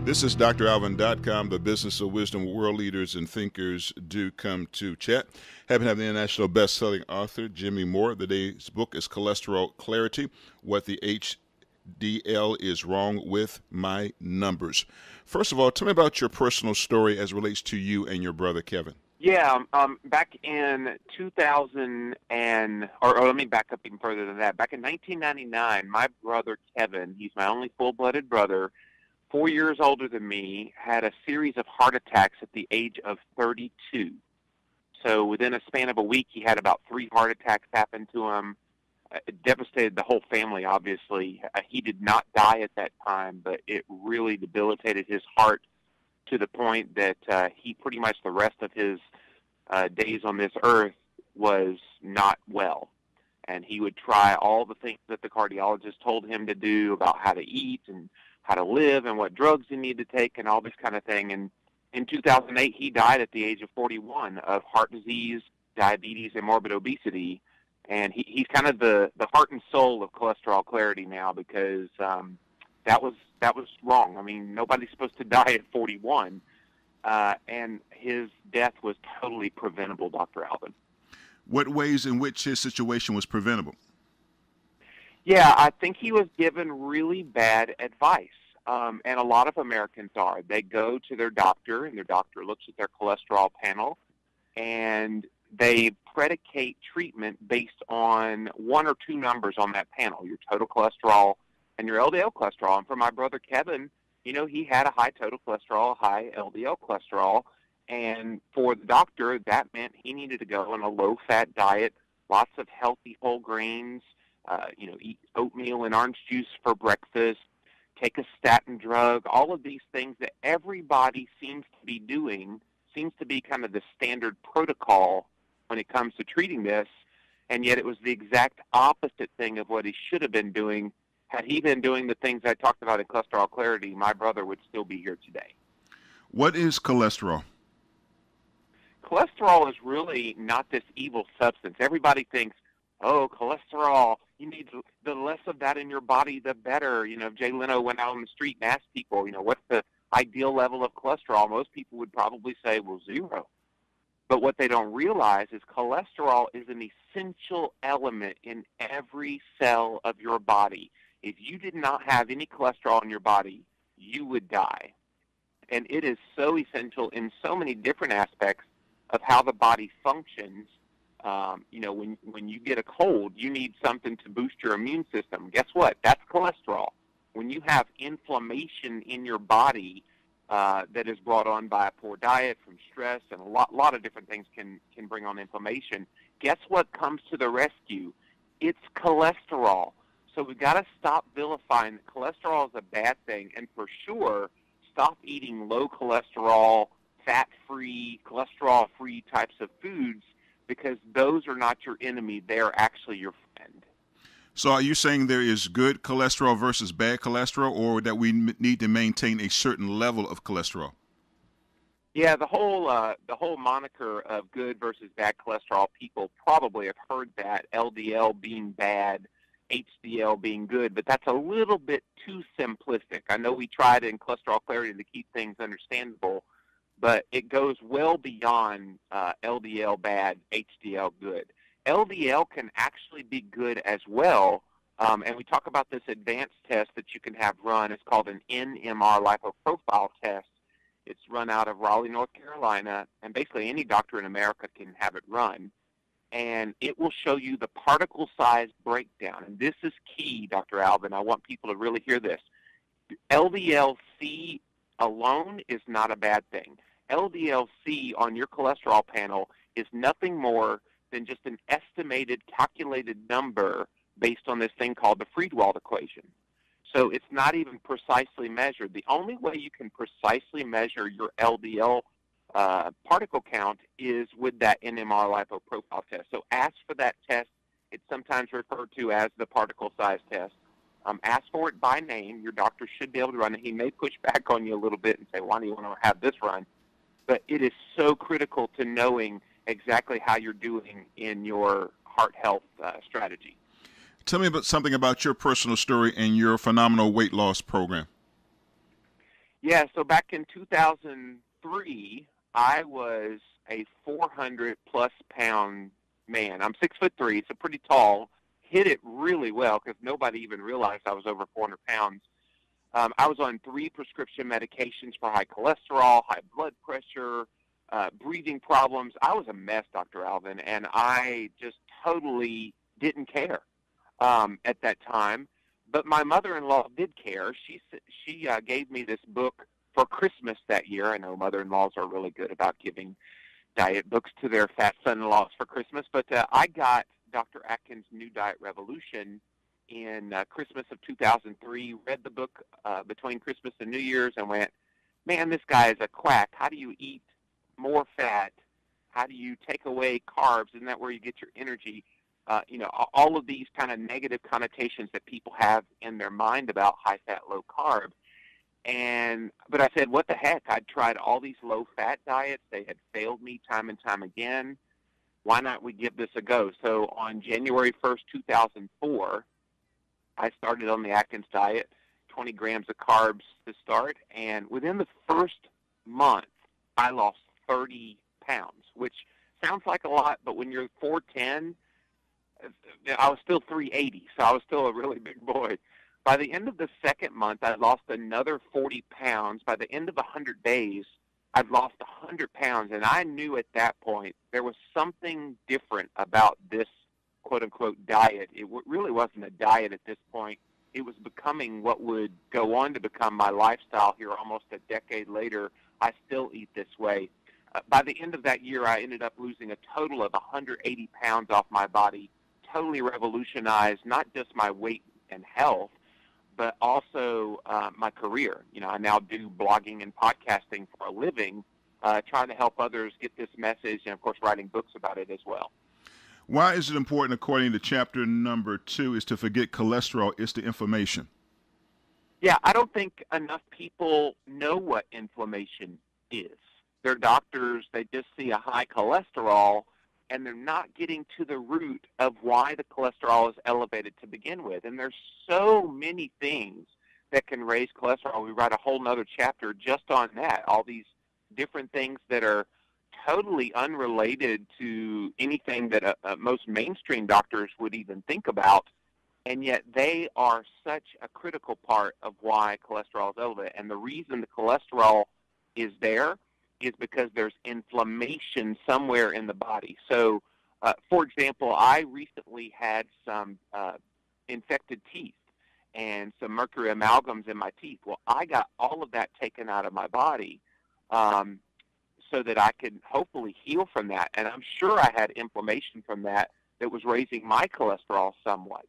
This is dralvin.com, the business of wisdom. World leaders and thinkers do come to chat. Happen to have the international best-selling author, Jimmy Moore. Today's book is Cholesterol Clarity, What the HDL is Wrong with My Numbers. First of all, tell me about your personal story as it relates to you and your brother, Kevin. Yeah, back in 2000 or let me back up even further than that. Back in 1999, my brother Kevin, he's my only full-blooded brother, 4 years older than me, had a series of heart attacks at the age of 32. So within a span of a week, he had about 3 heart attacks happen to him. It devastated the whole family, obviously. He did not die at that time, but it really debilitated his heart to the point that he pretty much the rest of his days on this earth was not well. And he would try all the things that the cardiologist told him to do about how to eat and how to live and what drugs he needed to take and all this kind of thing. And in 2008, he died at the age of 41 of heart disease, diabetes, and morbid obesity. And he's kind of the heart and soul of Cholesterol Clarity now, because that was wrong. I mean, nobody's supposed to die at 41, and his death was totally preventable, Dr. Alvin. What ways in which his situation was preventable? Yeah, I think he was given really bad advice, and a lot of Americans are. They go to their doctor, and their doctor looks at their cholesterol panel, and they predicate treatment based on 1 or 2 numbers on that panel, your total cholesterol and your LDL cholesterol. And for my brother Kevin, you know, he had a high total cholesterol, high LDL cholesterol, and for the doctor, that meant he needed to go on a low-fat diet, lots of healthy whole grains, eat oatmeal and orange juice for breakfast, take a statin drug, all of these things that everybody seems to be doing, seems to be kind of the standard protocol when it comes to treating this, and yet it was the exact opposite thing of what he should have been doing. Had he been doing the things I talked about in Cholesterol Clarity, my brother would still be here today. What is cholesterol? Cholesterol is really not this evil substance. Everybody thinks, oh, cholesterol, you need the less of that in your body, the better. You know, if Jay Leno went out on the street and asked people, what's the ideal level of cholesterol, most people would probably say, well, 0. But what they don't realize is cholesterol is an essential element in every cell of your body. If you did not have any cholesterol in your body, you would die. And it is so essential in so many different aspects of how the body functions. When you get a cold, you need something to boost your immune system. Guess what? That's cholesterol. When you have inflammation in your body that is brought on by a poor diet, from stress, and a lot of different things can bring on inflammation, guess what comes to the rescue? It's cholesterol. So we've got to stop vilifying that cholesterol is a bad thing, and for sure, stop eating low cholesterol, fat-free, cholesterol-free types of foods, because those are not your enemy. They're actually your friend. So are you saying there is good cholesterol versus bad cholesterol, or that we need to maintain a certain level of cholesterol? Yeah, the whole moniker of good versus bad cholesterol, people probably have heard that, LDL being bad, HDL being good, but that's a little bit too simplistic. I know we tried in Cholesterol Clarity to keep things understandable, but it goes well beyond LDL bad, HDL good. LDL can actually be good as well, and we talk about this advanced test that you can have run. It's called an NMR lipoprofile test. It's run out of Raleigh, North Carolina, and basically any doctor in America can have it run. And it will show you the particle size breakdown. And this is key, Dr. Alvin. I want people to really hear this. LDL-C alone is not a bad thing. LDL-C on your cholesterol panel is nothing more than just an estimated calculated number based on this thing called the Friedewald equation. So it's not even precisely measured. The only way you can precisely measure your LDL particle count is with that NMR lipoprofile test. So ask for that test. It's sometimes referred to as the particle size test. Ask for it by name. Your doctor should be able to run it. He may push back on you a little bit and say, why do you want to have this run? But it is so critical to knowing exactly how you're doing in your heart health strategy. Tell me something about your personal story and your phenomenal weight loss program. Yeah, so back in 2003, I was a 400-plus pound man. I'm 6'3", so pretty tall. Hit it really well because nobody even realized I was over 400 pounds. I was on 3 prescription medications for high cholesterol, high blood pressure, breathing problems. I was a mess, Dr. Alvin, and I just totally didn't care at that time. But my mother-in-law did care. She gave me this book for Christmas that year. I know mother-in-laws are really good about giving diet books to their fat son-in-laws for Christmas. But I got Dr. Atkins' New Diet Revolution in Christmas of 2003, read the book between Christmas and New Year's and went, man, this guy is a quack. How do you eat more fat? How do you take away carbs? Isn't that where you get your energy? All of these kind of negative connotations that people have in their mind about high fat, low carb. But I said, what the heck? I'd tried all these low fat diets. They had failed me time and time again. Why not we give this a go? So on January 1st, 2004, I started on the Atkins diet, 20 grams of carbs to start. And within the first month, I lost 30 pounds, which sounds like a lot, but when you're 4'10", I was still 380, so I was still a really big boy. By the end of the second month, I lost another 40 pounds. By the end of 100 days, I'd lost 100 pounds, and I knew at that point there was something different about this quote-unquote diet. It really wasn't a diet at this point. It was becoming what would go on to become my lifestyle here almost a decade later. I still eat this way. By the end of that year, I ended up losing a total of 180 pounds off my body, totally revolutionized not just my weight and health, but also my career. I now do blogging and podcasting for a living, trying to help others get this message and, of course, writing books about it as well. Why is it important, according to chapter number 2, is to forget cholesterol? It's the inflammation. Yeah, I don't think enough people know what inflammation is. Their doctors, they just see a high cholesterol, and they're not getting to the root of why the cholesterol is elevated to begin with. And there's so many things that can raise cholesterol. We write a whole nother chapter just on that, all these different things that are totally unrelated to anything that most mainstream doctors would even think about, and yet they are such a critical part of why cholesterol is elevated. And the reason the cholesterol is there is because there's inflammation somewhere in the body. So, for example, I recently had some infected teeth and some mercury amalgams in my teeth. Well, I got all of that taken out of my body so that I could hopefully heal from that. And I'm sure I had inflammation from that was raising my cholesterol somewhat.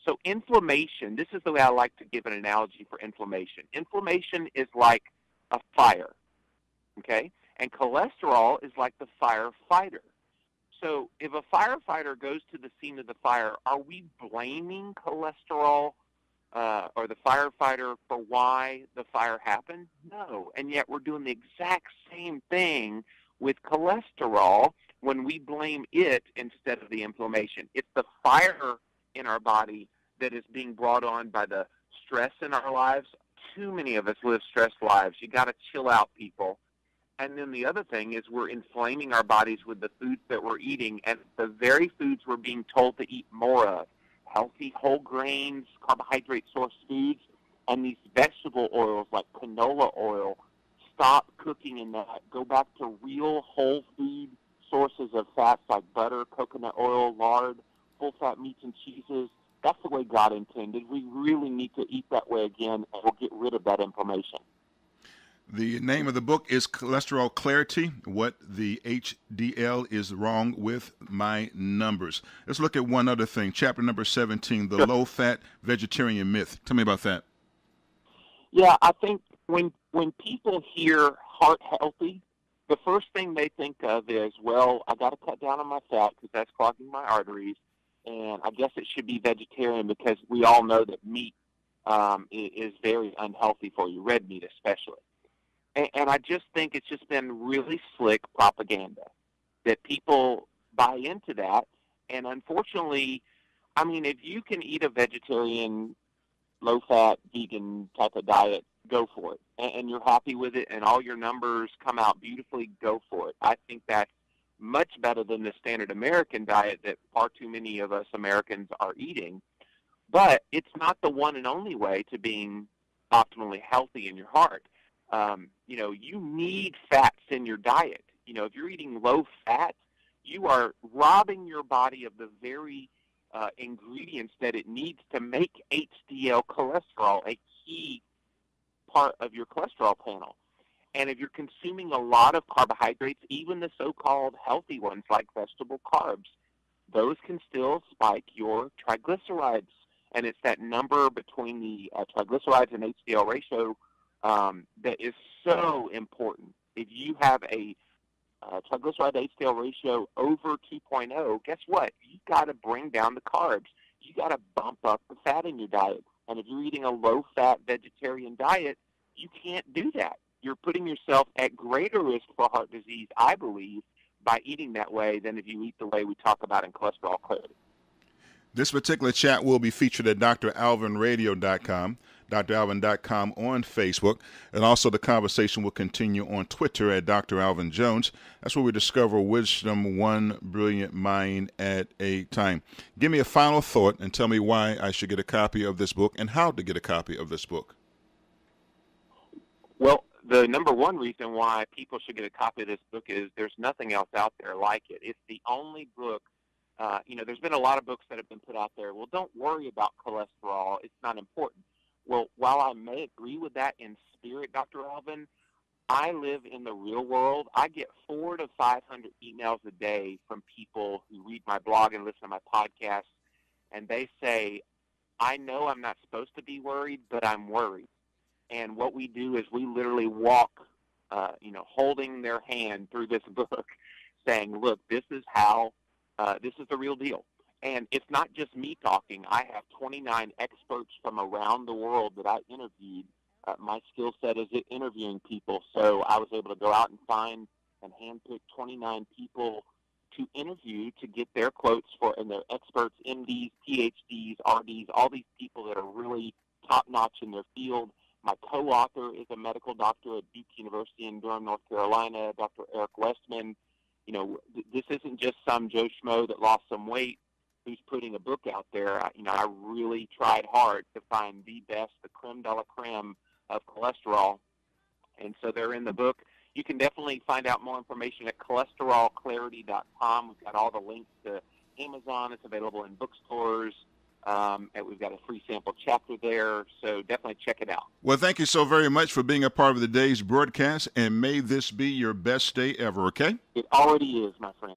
So inflammation, this is the way I like to give an analogy for inflammation. Inflammation is like a fire, okay? And cholesterol is like the firefighter. So if a firefighter goes to the scene of the fire, are we blaming cholesterol or the firefighter for why the fire happened? No. And yet we're doing the exact same thing with cholesterol when we blame it instead of the inflammation. It's the fire in our body that is being brought on by the stress in our lives. Too many of us live stressed lives. You got to chill out, people. And then the other thing is we're inflaming our bodies with the foods that we're eating, and the very foods we're being told to eat more of. Healthy whole grains, carbohydrate source foods, and these vegetable oils like canola oil. Stop cooking in that. Go back to real whole food sources of fats like butter, coconut oil, lard, full-fat meats and cheeses. That's the way God intended. We really need to eat that way again, and we'll get rid of that inflammation. The name of the book is Cholesterol Clarity, What the HDL is Wrong with My Numbers. Let's look at one other thing. Chapter number 17, The Low-Fat Vegetarian Myth. Tell me about that. Yeah, I think when people hear heart healthy, the first thing they think of is, well, I got to cut down on my fat because that's clogging my arteries, and I guess it should be vegetarian because we all know that meat is very unhealthy for you, red meat especially. And I just think it's just been really slick propaganda that people buy into that. And unfortunately, I mean, if you can eat a vegetarian, low-fat, vegan type of diet, go for it. And you're happy with it, and all your numbers come out beautifully, go for it. I think that's much better than the standard American diet that far too many of us Americans are eating. But it's not the one and only way to being optimally healthy in your heart. You need fats in your diet. If you're eating low fat, you are robbing your body of the very ingredients that it needs to make HDL cholesterol a key part of your cholesterol panel. And if you're consuming a lot of carbohydrates, even the so-called healthy ones like vegetable carbs, those can still spike your triglycerides. And it's that number between the triglycerides and HDL ratio that is so important. If you have a triglyceride HDL ratio over 2.0, guess what? You've got to bring down the carbs. You got to bump up the fat in your diet. And if you're eating a low-fat vegetarian diet, you can't do that. You're putting yourself at greater risk for heart disease, I believe, by eating that way than if you eat the way we talk about in Cholesterol Clarity. This particular chat will be featured at dralvinradio.com, dralvin.com on Facebook, and also the conversation will continue on Twitter at Dr. Alvin Jones. That's where we discover wisdom, one brilliant mind at a time. Give me a final thought and tell me why I should get a copy of this book and how to get a copy of this book. Well, the number one reason why people should get a copy of this book is there's nothing else out there like it. It's the only book. There's been a lot of books that have been put out there. Well, don't worry about cholesterol. It's not important. Well, while I may agree with that in spirit, Dr. Alvin, I live in the real world. I get 400 to 500 emails a day from people who read my blog and listen to my podcast, and they say, I know I'm not supposed to be worried, but I'm worried. And what we do is we literally walk, holding their hand through this book saying, look, this is the real deal. And it's not just me talking. I have 29 experts from around the world that I interviewed. My skill set is at interviewing people, so I was able to go out and find and handpick 29 people to interview to get their quotes and their experts, MDs, PhDs, RDs, all these people that are really top-notch in their field. My co-author is a medical doctor at Duke University in Durham, North Carolina, Dr. Eric Westman. This isn't just some Joe Schmo that lost some weight who's putting a book out there. I really tried hard to find the best, the creme de la creme of cholesterol. And so they're in the book. You can definitely find out more information at cholesterolclarity.com. We've got all the links to Amazon. It's available in bookstores. And we've got a free sample chapter there, so definitely check it out. Well, thank you so very much for being a part of the day's broadcast, and may this be your best day ever, okay? It already is, my friend.